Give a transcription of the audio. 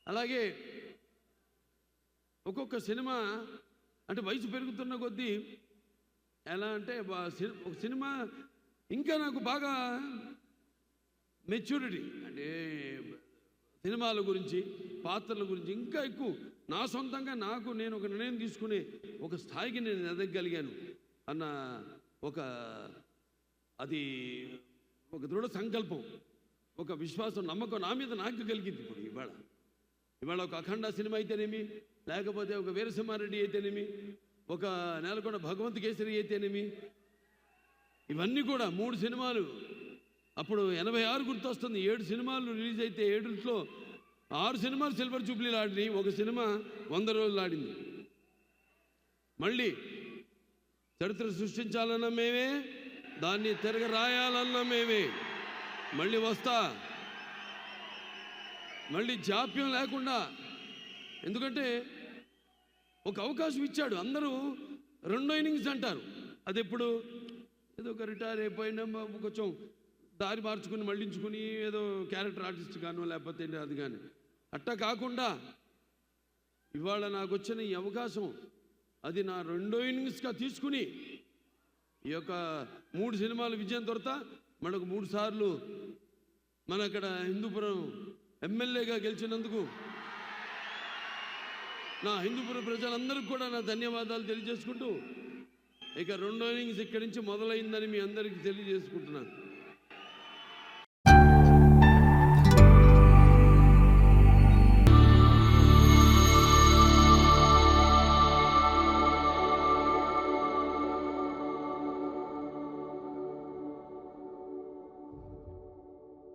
అలాగే ఒక్కొక్క సినిమా అంటే వయసు పెరుగుతున్న కొద్దీ ఎలా అంటే ఒక సినిమా ఇంకా నాకు బాగా మెచ్యూరిటీ అంటే సినిమాల గురించి పాత్రల గురించి ఇంకా ఎక్కువ నా సొంతంగా నేను ఒక నిర్ణయం తీసుకునే ఒక స్థాయికి నేను ఎదగగలిగాను అన్న అది ఒక దృఢ సంకల్పం, ఒక విశ్వాసం, నమ్మకం నా మీద నాకు కలిగింది. ఇప్పుడు ఇవాళ ఒక అఖండ సినిమా అయితేనేమి, లేకపోతే ఒక వీరసింహారెడ్డి అయితేనేమి, ఒక నేలకొండ భగవంత్ కేసరి అయితేనేమి, ఇవన్నీ కూడా 3 సినిమాలు. అప్పుడు 86 గుర్తొస్తుంది. 7 సినిమాలు రిలీజ్ అయితే 7లో 6 సినిమాలు సిల్వర్ జూబ్లీలు ఆడినాయి, ఒక సినిమా 100 రోజులు ఆడింది. మళ్ళీ చరిత్ర సృష్టించాలన్న మేమే, దాన్ని తిరగ రాయాలన్న మేమే. మళ్ళీ వస్తా, మళ్ళీ జాప్యం లేకుండా. ఎందుకంటే ఒక అవకాశం ఇచ్చాడు. అందరూ 2 ఇన్నింగ్స్ అంటారు. అది ఎప్పుడు ఏదో ఒక రిటైర్ అయిపోయినా కొంచెం దారి మార్చుకుని మళ్ళించుకుని ఏదో క్యారెక్టర్ ఆర్టిస్ట్ గానో లేకపోతే అది కానీ అట్టా కాకుండా ఇవాళ నాకు వచ్చిన ఈ అవకాశం అది నా 2 ఇన్నింగ్స్గా తీసుకుని ఈ యొక్క 3 సినిమాలు విజయం దొరత మనకు 3 సార్లు మన అక్కడ హిందూపురం ఎమ్మెల్యేగా గెలిచినందుకు నా హిందూపురం ప్రజలందరికీ కూడా నా ధన్యవాదాలు తెలియజేసుకుంటూ ఇక 2 ఇన్నింగ్స్ ఇక్కడి నుంచి మొదలైందని మీ అందరికీ తెలియజేసుకుంటున్నాను.